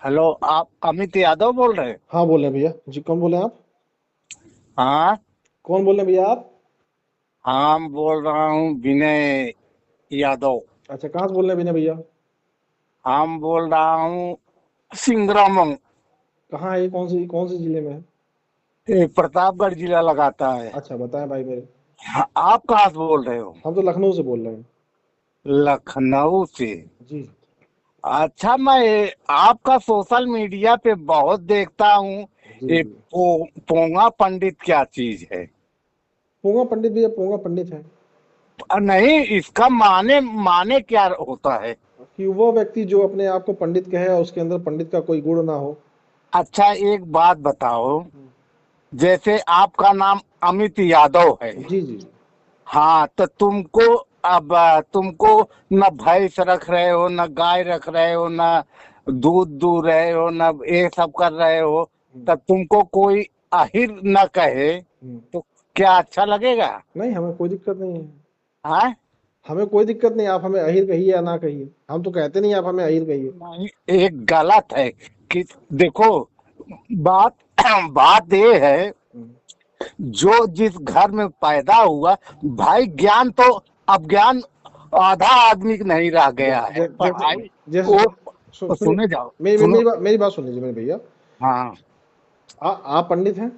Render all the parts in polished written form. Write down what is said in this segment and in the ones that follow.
Hello, आप अमित यादव बोल रहे हैं? हाँ बोल रहे हैं भैया जी। कौन बोल रहे हैं आप? हाँ। कौन बोल रहे हैं भैया आप? हाँ, बोल रहा हूँ विनय यादव। अच्छा, कहाँ से बोल रहे हैं विनय भैया? हम बोल रहा हूँ सिंगरामंग। कहाँ है ये? कौन से जिले में है? ये प्रतापगढ़ जिला लगाता है। अच्छा बताएं भाई मेरे। हाँ, आप कहाँ से बोल रहे हो? हम तो लखनऊ से बोल रहे हैं। लखनऊ से? जी। अच्छा, मैं आपका सोशल मीडिया पे बहुत देखता हूँ। जी ये जी। पोंगा पंडित क्या चीज है? पोंगा पंडित भैया, पोंगा पंडित है नहीं, इसका माने माने क्या होता है? कि वो व्यक्ति जो अपने आप को पंडित कहे और उसके अंदर पंडित का कोई गुण ना हो। अच्छा, एक बात बताओ। जैसे आपका नाम अमित यादव है। जी जी। हाँ, तो तुमको अब तुमको न भैंस रख रहे हो, न गाय रख रहे हो, न दूध दू रहे हो, न ये सब कर रहे हो। हम्म, तो तुमको कोई अहिर न कहे हम्म। तो क्या अच्छा लगेगा? नहीं, हमें कोई दिक्कत नहीं है। हाँ। हमें कोई दिक्कत नहीं, आप हमें अहिर कहिए या ना कहिए, हम तो कहते नहीं आप हमें अहिर कहिए। नहीं, एक गलत है कि देखो, बात बात ये है, हम्म। जो जिस घर में पैदा हुआ, भाई ज्ञान तो अब ज्ञान आधा आदमी को नहीं रह ज- गया है, जैसे पढ़ाई। जैसे वो सुनिए, सुने जाओ, मेरी सुनो। मेरी मेरी बात सुन लीजिए मेरे भैया। हाँ। आप पंडित हैं?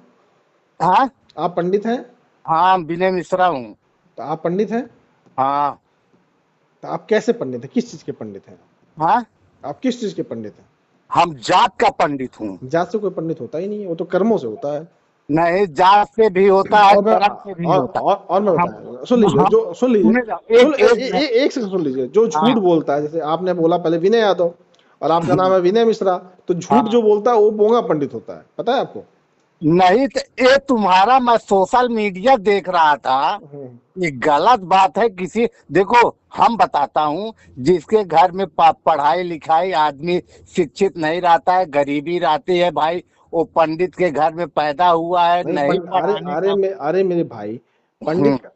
हाँ। आप पंडित हैं? हाँ, विनय मिश्रा हूँ। तो आप पंडित हैं? हाँ। तो आप कैसे पंडित हैं? किस चीज के पंडित हैं? हाँ, आप किस चीज के पंडित हैं? हम जात का पंडित हूँ। जात से कोई पंडित होता ही नहीं है, वो तो कर्मों से होता है। नहीं, जात से भी होता है, और मैं कर्म से भी होता और मैं है। हम बताया, सुन लीजिए, हम जो सुन लीजिए, सुने जाओ, सुन एक एक मिनट। एक सेकंड सुन लीजिए। जो झूठ हाँ। बोलता है, जैसे आपने बोला पहले विनय यादव, और आपका नाम है विनय मिश्रा, तो झूठ हाँ। जो बोलता है वो पोंगा पंडित होता है, पता है आपको? नहीं तो ये तुम्हारा, मैं सोशल मीडिया देख रहा था। हम्म। ये गलत बात है। किसी देखो, हम बताता हूँ, जिसके घर में पढ़ाई लिखाई आदमी शिक्षित नहीं रहता है, गरीबी रहती है भाई, वो पंडित के घर में पैदा हुआ है, नहीं नहीं अरे पढ़ाने अरे का। अरे मेरे भाई, हम्म। पंडित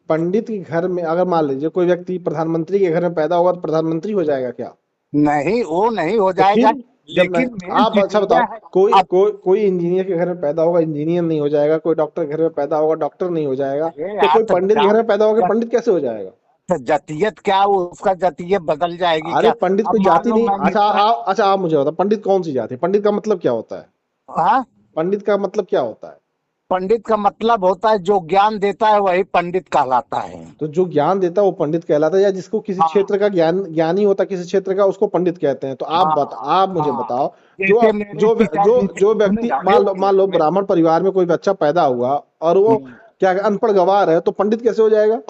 पंडित के घर में अगर मान लीजिए कोई व्यक्ति प्रधानमंत्री के घर में पैदा होगा तो प्रधानमंत्री हो जाएगा क्या? नहीं, वो नहीं हो तो जाएगा। फिर जब नहीं, लेकिन मेन आप चीज अच्छा बताओ, यह है। कोई अब कोई कोई इंजीनियर के घर में पैदा होगा, इंजीनियर नहीं हो जाएगा? कोई डॉक्टर के घर में पैदा होगा, डॉक्टर नहीं हो जाएगा? अरे तो यार, कोई पंडित के घर में पैदा होगा, पंडित कैसे हो जाएगा? जतीयत क्या, वो उसका जतीयत बदल जाएगी अरे क्या? पंडित अब कोई मान जाति लो नहीं। मैं मिश्रा। अच्छा आप मुझे बताओ, पंडित कौन सी जाति है? पंडित का मतलब क्या होता है? हाँ। पंडित का मतलब क्या होता है? पंडित का मतलब होता है जो ज्ञान देता है वही पंडित कहलाता है। तो जो ज्ञान देता है वो पंडित कहलाता है, या जिसको किसी हाँ। क्षेत्र का ज्ञानी होता है किसी क्षेत्र का, उसको पंडित कहते हैं। तो हाँ। आप मुझे हाँ, बताओ, जो जैसे मेरे पिताजी थे, जो सुने व्यक्ति, जाओ, मान लो ब्राह्मण परिवार में कोई बच्चा पैदा हुआ और वो हम्म। क्या अनपढ़ गंवार है, तो पंडित कैसे हो जाएगा?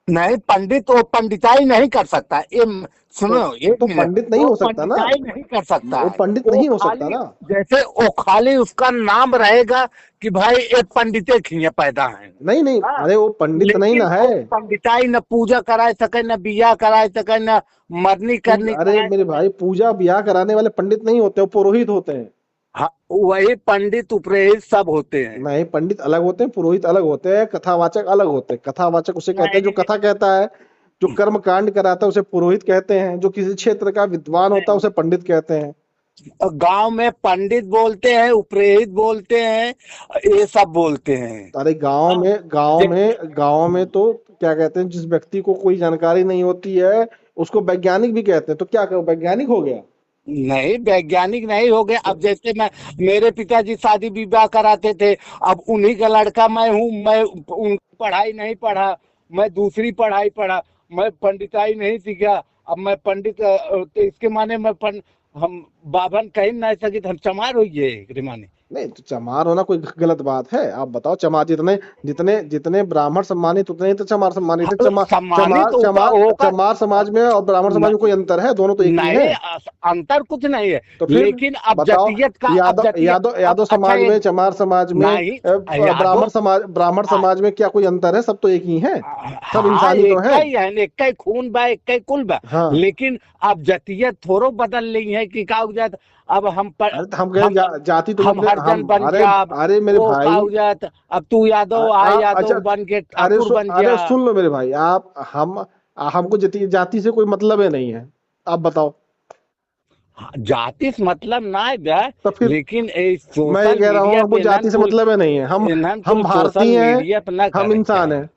नहीं, पंडित वो पंडिताई नहीं कर सकता। तो सुनो, एक तो मिनट। पंडित नहीं वो हो सकता ना? पंडिताई नहीं कर सकता वो है। पंडित वो नहीं हो सकता खाली, ना? जैसे वो खाली उसका नाम रहेगा कि भाई ये पंडिते खिए पैदा है। नहीं नहीं, हाँ। अरे वो पंडित नहीं लेकिन ना वो है। पंडिताई न पूजा कराए सके, न बियाह कराए सके, न मरनी करनी अरे कराए मेरे सके। भाई, पूजा ब्याह कराने वाले पंडित नहीं होते, वो पुरोहित होते हैं। हाँ, वही पंडित उपरेहित सब होते हैं। नहीं, पंडित अलग होते हैं, पुरोहित अलग होते हैं, कथावाचक अलग होते हैं। कथावाचक उसे कहते हैं जो नहीं। कथा कहता है। जो कर्म कांड कराता है उसे पुरोहित कहते हैं। जो किसी क्षेत्र का विद्वान होता है नहीं, उसे पंडित कहते हैं। गांव में पंडित बोलते हैं, उपरेहित बोलते हैं, ये सब बोलते हैं। अरे गांव हाँ। में जैसे तो क्या कहते हैं, जिस व्यक्ति को कोई जानकारी नहीं होती है उसको वैज्ञानिक भी कहते हैं। तो क्या कहो, वैज्ञानिक हो गया? नहीं, वैज्ञानिक नहीं हो गए। तो अब जैसे मैं, मेरे पिताजी शादी विवाह कराते थे। अब उन्हीं का लड़का मैं हूँ। मैं उन पढ़ाई नहीं पढ़ा, मैं दूसरी पढ़ाई पढ़ा, मैं पंडिताई नहीं सीखा। अब मैं पंडित तो इसके माने हम बाभन कहीं नहीं सके तो हम चमार होइए रे माने। नहीं, तो चमार होना कोई गलत बात है? आप बताओ, चमार जितने जितने जितने ब्राह्मण सम्मानित उतने ही तो चमार सम्मानित है। हाँ, सम्मानित होगा होगा। चमार समाज में और ब्राह्मण समाज में कोई अंतर है? दोनों तो एक ही नहीं, है। अंतर कुछ नहीं है। तो फिर लेकिन अब बताओ, जतीयत का, अब जतीयत, अब यादव अच्छा समाज में, एक, चमार समाज में, नहीं, यादव। ब्राह्मण हाँ। समाज में क्या कोई अंतर है? सब तो एक ही है। सब हाँ, इंसानी तो एक है। ही है, एक ही खून बा, एक ही कुल बा। हाँ। लेकिन अब जतीयत थोड़ो बदल रही है कि का हो जात। अब अरे तो हम कहें हम जाति तुम हम अपने हरिजन हम बन अरे गया। अब अरे मेरे वो का भाई, हो जात, अब तू यादव आए, अच्छा, यादव बन के ठाकुर बन गया। अरे सुन लो मेरे भाई, आप हम हमको जाति से कोई मतलब ही नहीं है। आप बताओ। हाँ, जाति से मतलब ना है बे, तो फिर लेकिन मैं ये सोशल कह रहा हूँ मीडिया हमको पे जाति से मतलब है नहीं है, इन्हन हम कुल सोशल भारतीय हैं, मीडिया पे ना हम करे इंसान चाहिए। हैं।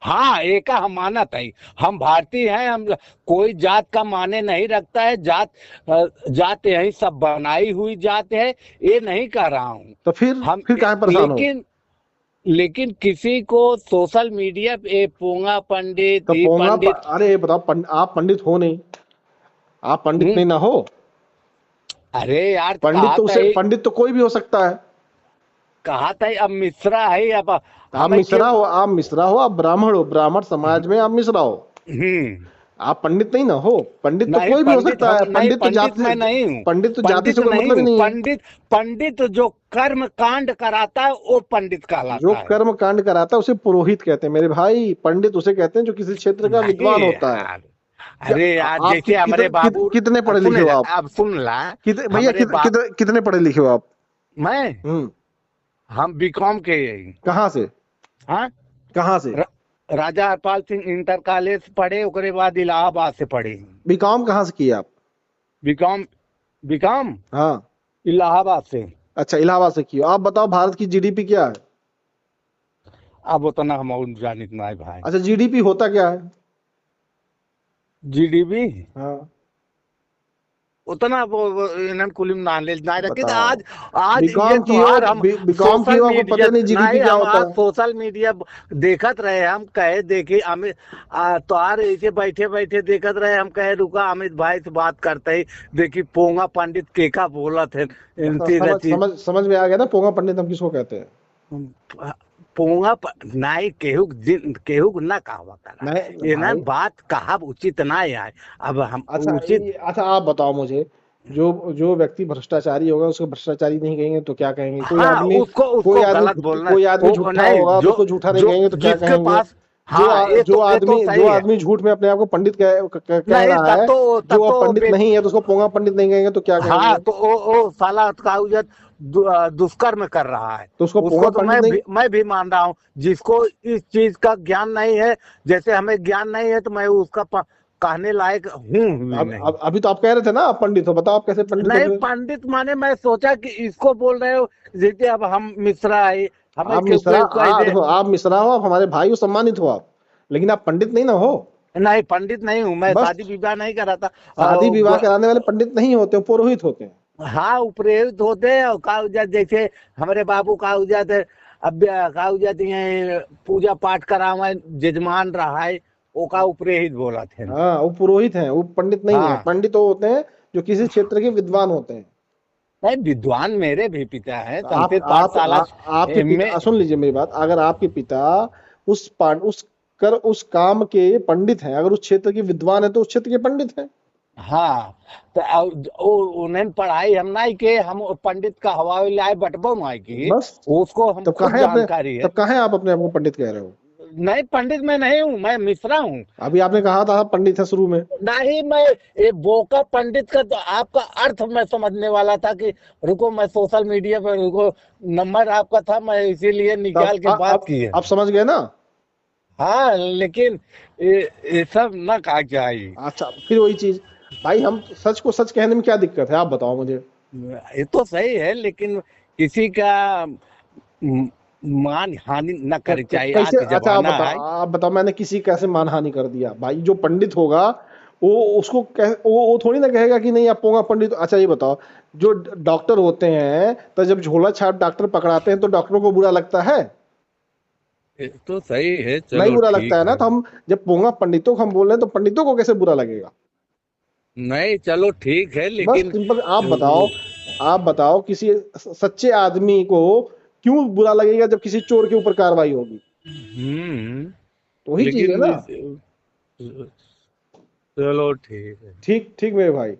हाँ, एक हम मानत है, हम भारतीय हैं, हम कोई जात का माने नहीं रखता है। जात यही सब बनाई हुई जात है, ये नहीं कह रहा हूँ तो हम। फिर काहे परेशान हो? लेकिन किसी को सोशल मीडिया पे पोंगा पंडित, तो ये पंडित। अरे ये बताओ, आप पंडित हो नहीं, आप पंडित हम्म, नहीं ना हो। अरे यार, कहा था ये, पंडित तो कोई भी हो सकता है। कहा था अब मिश्रा है, अब आप हमें क्यों। मिश्रा हो, आप मिश्रा हो, आप ब्राह्मण हो, ब्राह्मण समाज में आप मिश्रा हो, हम्म आप पंडित नहीं ना हो। पंडित तो नहीं, कोई भी हो पंडित सकता हम है, नहीं, पंडित मैं नहीं हूँ। पंडित तो जाति से पंडित कोई नहीं मतलब ही हूँ, नहीं है। पंडित जो कर्म कांड कराता है वो पंडित जो कहलाता है। कर्म कांड कराता है उसे पुरोहित कहते हैं मेरे भाई। पंडित उसे कहते हैं जो किसी क्षेत्र का नहीं विद्वान होता है। यार, क्या अरे यार, आप जैसे हमारे बाबू। कितने अब पढ़े सुन लिखे हो ला, आप? अब सुन ला। भैया हमारे बाप, कितने पढ़े लिखे हो आप? मैं, हम्म। हम बीकॉम के यही। कहाँ से? हाँ, कहाँ से? र, राजा हरपाल सिंह इंटर कॉलेज पढ़े, उसके बाद इलाहाबाद से पढ़े। बीकॉम कहाँ से किया आप? बीकॉम, बीकॉम हाँ। इलाहाबाद से। अच्छा, इलाहाबाद से किया। आप बताओ भारत की जीडीपी क्या है? अब उतना हम और जानित ना है भाई। अच्छा, जीडीपी होता क्या है? जीडीपी हाँ, उतना वो इन्हन कुलिम नॉलेज ना रखे तो बताओ। आज, आज ये बीकॉम की हो, त्योहार हम बीकॉम की सोशल हो, आपको मीडिया पता नहीं जीडीपी नहीं, क्या हम होता आज है? सोशल मीडिया देखत रहे, हम कहे देखे अमित त्योहार ऐसे बैठे बैठे देखत रहे, हम कहे रुका अमित भाई से बात करते ही देखी पोंगा पंडित केका बोलत है इनती रती। समझ में आ गया ना, पोंगा पंडित हम किसको कहते हैं? नाई केहू ना कहवा करा, नहीं इन्हन भाई। बात कहा उचित ना है। अब हम अच्छा उचित। अच्छा, आप बताओ मुझे, जो व्यक्ति भ्रष्टाचारी होगा उसको भ्रष्टाचारी नहीं कहेंगे तो क्या कहेंगे? हाँ, उसको उसको गलत बोलना है। कोई आदमी वो झूठा नहीं, होगा तो जो उसको झूठा नहीं जो कहेंगे तो क्या जिसके कहेंगे? पास, हाँ, ये तो जो सही है। आदमी झूठ में अपने आप को पंडित कह नहीं, रहा है, जो तब अब तो पंडित नहीं है तो उसको पोंगा पंडित नहीं कहेंगे तो क्या हाँ, कहेंगे? तो वो साला काउजत दुष्कर्म कर रहा है। तो उसको पोंगा उसको तो पंडित नहीं। मैं भी मान रहा हूँ, जिसको इस चीज का ज्ञान नहीं है। जैसे हमें ज्ञान नहीं है तो मैं उसका कहने लायक हूँ भी नहीं। अभी तो आप कह रहे थे ना आप पंडित हो, बताओ आप कैसे पंडित हो नहीं, फिर? पंडित माने मैं सोचा कि इसको बोल रहे हो, जैसे अब हम मिश्रा है, हमें आप क्यों मिश्रा, कैसे। देखो आप मिश्रा हो, आप हमारे भाई हो, सम्मानित हो आप, लेकिन आप पंडित नहीं ना हो। नहीं, पंडित नहीं हूँ मैं, बस, शादी विवाह नहीं करा था। शादी विवाह कराने वाले पंडित नहीं होते, वो पुरोहित होते हैं। हाँ, उपरेत होते हैं, और कागजात जैसे हमारे बाबू कागजात है। अब कागजात ये पूजा पाठ करावे, जजमान रहा है, वो का उपरेहित बोला थे। हाँ, वो पुरोहित हैं, वो पंडित नहीं है। हाँ, पंडित वो होते हैं जो किसी क्षेत्र के विद्वान होते हैं। नहीं, विद्वान मेरे भी पिता है, आप संस्कृत आप पाठशाला आपके में। पिता, सुन लीजिए मेरी बात, अगर आपके पिता उस काम के पंडित हैं, अगर उस क्षेत्र के विद्वान है तो उस क्षेत्र के पंडित हैं। हाँ, तो उन्हें पढ़ाई हम नहीं के, हम पंडित का हवा लाए बटबो नहीं की, बस, उसको हम तब खूब जानकारी है। कहाँ है आप अपने आप को पंडित कह रहे हो? नहीं, पंडित मैं नहीं हूँ, मैं मिश्रा हूँ। अभी आपने कहा था आप पंडित है शुरू में। नहीं, मैं ये बोका पंडित का तो आपका अर्थ मैं समझने वाला था कि रुको, मैं सोशल मीडिया पर रुको, नंबर आपका था, मैं इसीलिए निकाल तब के बात की है। अब समझ गए ना? हाँ, लेकिन ये सब ना कहा चाहिए। अच्छा, फिर वही चीज, भाई हम सच को सच कहने में क्या दिक्कत है, आप बताओ मुझे। ये तो सही है, लेकिन किसी का म- मान हानि न करनी चाहिए, आज कैसे? के अच्छा, जमाना है। आप बताओ मैंने किसी कैसे मानहानि कर दिया? भाई जो पंडित होगा वो उसको वो थोड़ी ना कहेगा कि नहीं आप पोंगा पंडित। अच्छा ये बताओ, जो डॉक्टर होते हैं तो जब झोला छाप डॉक्टर पकड़ाते हैं तो डॉक्टरों को बुरा लगता है? ये तो सही है, नहीं चलो बुरा लगता ठीक है ना। है। तो हम जब पोंगा पंडितों को हम बोल रहे हैं तो पंडितों को कैसे बुरा लगेगा? नहीं, चलो ठीक है, बस लेकिन सिंपल, आप बताओ किसी सच्चे आदमी को क्यों बुरा लगेगा जब किसी चोर के ऊपर कार्रवाई होगी? हम्म तो वही चीज है लेकिन ना। चलो ठीक है। ठीक ठीक मेरे भाई।